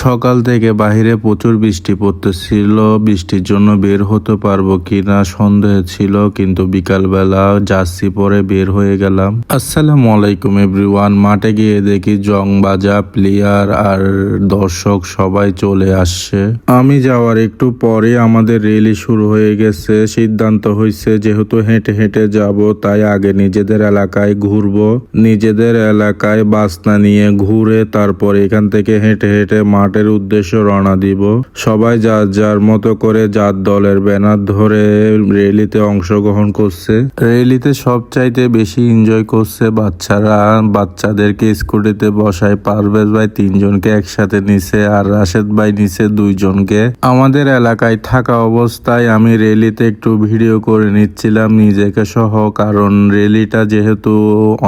সকাল থেকে বাহিরে প্রচুর বৃষ্টি পড়তেছিল। বৃষ্টির জন্য বের হতে পারবো কিনা সন্দেহ ছিল, কিন্তু বিকালবেলা জার্সি পরে বের হয়ে গেলাম। আসসালামু আলাইকুম এভরিওয়ান। মাঠে গিয়ে দেখি জং বাজা প্লেয়ার আর দর্শক সবাই চলে আসছে। আমি যাওয়ার একটু পরে আমাদের র্যালি শুরু হয়ে গেছে। সিদ্ধান্ত হয়েছে যেহেতু হেঁটে হেঁটে যাব, তাই আগে নিজেদের এলাকায় ঘুরবো। নিজেদের এলাকায় বাসনা নিয়ে ঘুরে তারপর এখান থেকে হেঁটে হেঁটে মাঠের উদ্দেশ্যে রওনা দিব। সবাই যার যার মতো করে যার দলের ব্যানার ধরে র্যালিতে অংশগ্রহণ করছে। র্যালিতে সবচাইতে বেশি এনজয় করছে বাচ্চারা। বাচ্চাদেরকে স্কুটিতে বসায় পারভেজ ভাই 3 জনকে একসাথে নিছে আর রাশেদ ভাই নিছে 2 জনকে। আমাদের এলাকায় থাকা অবস্থায় আমি র্যালিতে একটু ভিডিও করে নিচ্ছিলাম নিজেকে সহ, কারণ র্যালিটা যেহেতু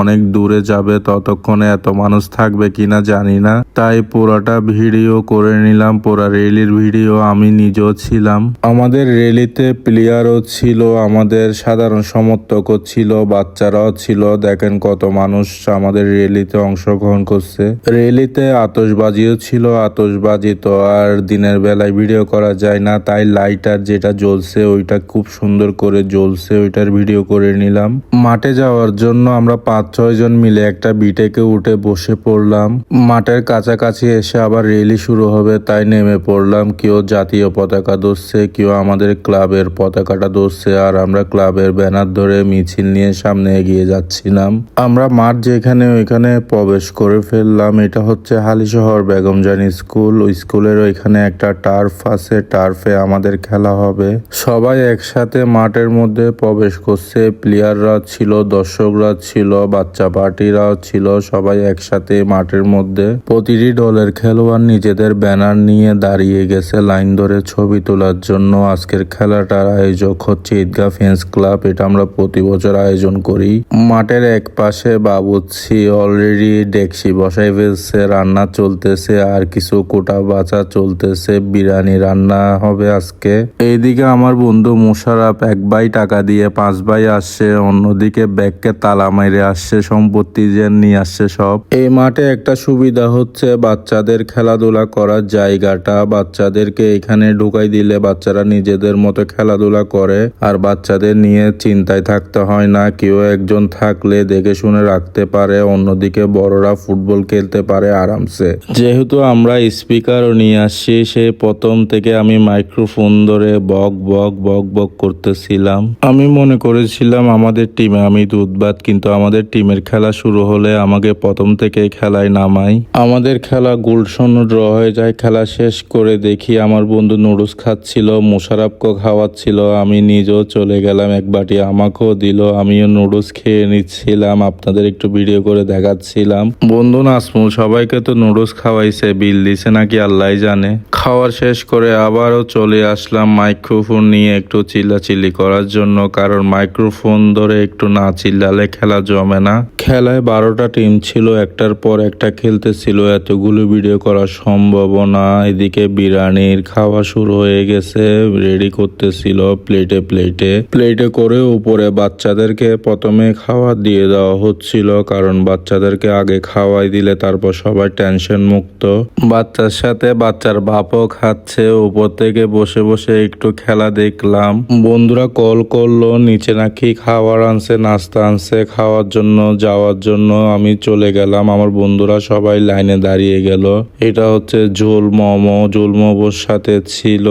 অনেক দূরে যাবে, ততক্ষণে এত মানুষ থাকবে কিনা জানি না, তাই পুরোটা ভিডিও করে নিলাম। পুরা র্যালির ভিডিও আমি নিজেও ছিলাম। আমাদের র্যালিতে প্লেয়ারও ছিল, আমাদের সাধারণ সমর্থকও ছিল, বাচ্চারাও ছিল। দেখেন কত মানুষ আমাদের র্যালিতে অংশগ্রহণ করছে। র্যালিতে আতশবাজিও ছিল। আতশবাজি তো আর দিনের বেলায় ভিডিও করা যায় না, তাই লাইটার যেটা জ্বলছে ওইটা খুব সুন্দর করে জ্বলছে, ওইটার ভিডিও করে নিলাম। মাঠে যাওয়ার জন্য আমরা 5-6 জন মিলে একটা বিটেকে উঠে বসে পড়লাম। মাঠের কাছাকাছি এসে আবার র্যালি শুরু হবে, তাই নেমে পড়লাম। কেউ জাতীয় পতাকা ধরছে, কেউ আমাদের ক্লাবের পতাকাটা ধরছে, আর আমরা ক্লাবের ব্যানার ধরে মিছিল নিয়ে সামনে এগিয়ে যাচ্ছিলাম। আমরা মাঠ যেখানে ওইখানে প্রবেশ করে ফেললাম। এটা হচ্ছে হালিশহর বেগমজানী স্কুল। ওই স্কুলের ওইখানে একটা টার্ফ আছে, টার্ফে আমাদের খেলা হবে। সবাই একসাথে মাঠের মধ্যে প্রবেশ করছে। প্লেয়াররা ছিল, দর্শকরা ছিল, বাচ্চা পার্টিরাও ছিল, সবাই একসাথে মাঠের মধ্যে। প্রতিটি দলের খেলোয়াড় নিজেদের ব্যানার নিয়ে দাঁড়িয়ে গেছে লাইন ধরে ছবি তোলার জন্য। আজকের খেলাটার আয়োজক হচ্ছে ঈদগাহ ফ্যান্স ক্লাব। এটা আমরা প্রতি বছর আয়োজন করি। মাঠের এক পাশে বাবুর্চি অলরেডি ডেকসি বসাই ফেলছে, রান্না চলতেছে, আর কিছু কোটা বাছা চলতেছে। বিরিয়ানি রান্না হবে আজকে। এইদিকে আমার বন্ধু মোশারফ 1 ভাই টাকা দিয়ে 5 ভাই আসছে, অন্যদিকে ব্যাগকে তালা মাইরে আসছে, সম্পত্তি যে নিয়ে আসছে সব। এই মাঠে একটা সুবিধা হচ্ছে বাচ্চাদের খেলাধুলা করার জায়গাটা। বাচ্চাদেরকে এখানে ঢুকাই দিলে বাচ্চারা নিজেদের মতো খেলাধুলা করে, আর বাচ্চাদের নিয়ে চিন্তায় থাকতে হয় না। কেউ একজন থাকলে দেখে শুনে রাখতে পারে, অন্যদিকে বড়রা ফুটবল খেলতে পারে আরামসে। যেহেতু আমরা স্পিকারও নিয়ে আসছি, সে প্রথম থেকে আমি মাইক্রোফোন ধরে বক বক বক বক করতেছিলাম। আমি মনে করেছিলাম আমাদের টিমে আমি দুধবাদ, কিন্তু আমাদের টিমের খেলা শুরু হলে আমাকে প্রথম থেকে খেলায় নামাই। আমাদের খেলা গোলশূন্য ড্র হয়ে যায়। খেলা শেষ করে দেখি আমার বন্ধু নুডলস খাচ্ছিল, মোশারফকে খাওয়াচ্ছিল, আমি নিজেও চলে গেলাম, এক বাটি আমাকেও দিল, আমিও নুডলস খেয়ে নিচ্ছিলাম, আপনাদের একটু ভিডিও করে দেখাচ্ছিলাম। বন্ধু নাসমুল সবাইকে তো নুডলস খাওয়াইছে, বিল দিছে নাকি আল্লাহ জানে। খাওয়ার শেষ করে আবারও চলে আসলাম মাইক্রোফোন নিয়ে একটু চিল্লাচিল্লি করার জন্য, কারণ মাইক্রোফোন ধরে একটু না চিল্লালে খেলা জমে না। খেলায় 12টা টিম ছিল, একটার পর একটা খেলতেছিল, এতগুলো ভিডিও করা সম্ভব না। এদিকে বিরিয়ানির খাওয়া শুরু হয়ে গেছে, রেডি করতেছিল প্লেটে প্লেটে প্লেটে করে। উপরে বাচ্চাদেরকে প্রথমে খাওয়া দিয়ে দেওয়া হচ্ছিল, কারণ বাচ্চাদেরকে আগে খাওয়াই দিলে তারপর সবাই টেনশন মুক্ত। বাচ্চার সাথে বাচ্চার বাপও খাচ্ছে। উপর থেকে বসে বসে একটু খেলা দেখলাম। বন্ধুরা কল করলো নিচে নাকি খাবার আনছে, নাস্তা আনছে, খাওয়ার জন্য যাওয়ার জন্য। আমি চলে গেলাম, আমার বন্ধুরা সবাই লাইনে দাঁড়িয়ে গেল। এটা হচ্ছে ঝোল মোমো। ঝোল মোমোর সাথে ছিল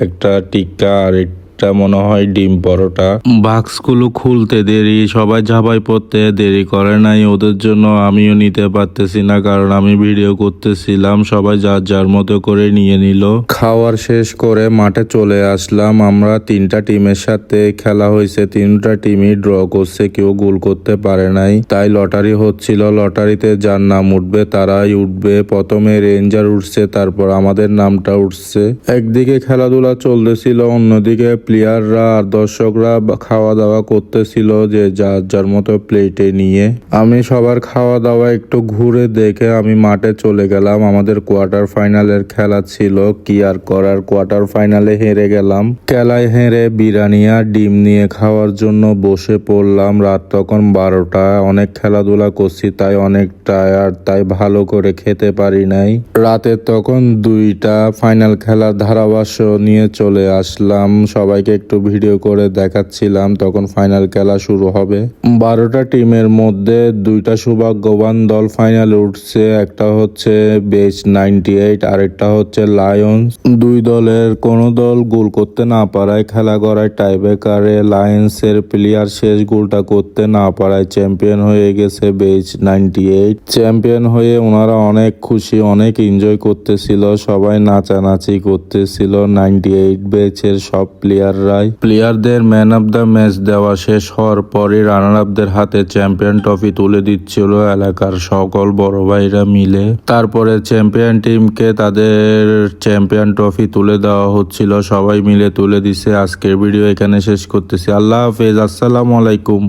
একটা টিক্কা আর মনে হয় ডিম পরোটা। বাক্সগুলো খুলতে দেরি, সবাই ঝাঁপাই পড়তে দেরি করে নাই। ওদের জন্য আমিও নিতে পারতেছি না, কারণ আমি ভিডিও করতেছিলাম। সবাই যার যার মতো করে নিয়ে নিল। খাওয়ার শেষ করে মাঠে চলে আসলাম। আমরা 3টা টিমের সাথে খেলা হয়েছে, 3টা টিমই ড্র করছে, কেউ গোল করতে পারে নাই। তাই লটারি হচ্ছিল, লটারিতে যার নাম উঠবে তারাই উঠবে। প্রথমে রেঞ্জার উঠছে, তারপর আমাদের নামটা উঠছে। একদিকে খেলাধুলা চলতেছিল, অন্যদিকে প্লেয়াররা আর দর্শকরা খাওয়া দাওয়া করতেছিল যে যার যার মতো প্লেটে নিয়ে। আমি সবার খাওয়া দাওয়া একটু ঘুরে দেখে আমি মাঠে চলে গেলাম। আমাদের কোয়ার্টার ফাইনালের খেলা ছিল, কি আর করার, কোয়ার্টার ফাইনালে হেরে গেলাম। খেলায় হেরে বিরিয়ানি আর ডিম নিয়ে খাওয়ার জন্য বসে পড়লাম। রাত তখন 12টা। অনেক খেলাধুলা করছি তাই অনেক টায়ার্ড, তাই ভালো করে খেতে পারি নাই। রাতে তখন 2টা ফাইনাল খেলার ধারাভাষ্য নিয়ে চলে আসলাম, সবাইকে একটু ভিডিও করে দেখাচ্ছিলাম। তখন ফাইনাল খেলা শুরু হবে। 12টা টিমের মধ্যে 2টা সৌভাগ্যবান দল ফাইনালে উঠছে। একটা হচ্ছে বেচ 98, আরেকটা হচ্ছে লায়ন্স। দুই দলের কোনো দল গোল করতে না পারায় খেলা করায় টাইব্রেকারে লায়ন্সের প্লেয়ার শেষ গোলটা করতে না পারায় চ্যাম্পিয়ন হয়ে গেছে বেচ 98। চ্যাম্পিয়ন হয়ে ওনারা অনেক খুশি, অনেক এনজয় করতেছিল, সবাই নাচানাচি করতেছিল 98 বেচের সব প্লেয়াররাই। প্লেয়ারদের ম্যান অফ দ্য ম্যাচ দেওয়া শেষ হওয়ার পরে রানার আপদের হাতে চ্যাম্পিয়ন ট্রফি তুলে দিচ্ছিল এলাকার সকল বড় ভাইরা মিলে। তারপরে চ্যাম্পিয়ন টিমকে তাদের চ্যাম্পিয়ন ট্রফি তুলে দেওয়া হচ্ছিল, সবাই মিলে তুলে দিছে। আজকের ভিডিও এখানে শেষ করতেছি। আল্লাহ হাফেজ, আসসালামু আলাইকুম।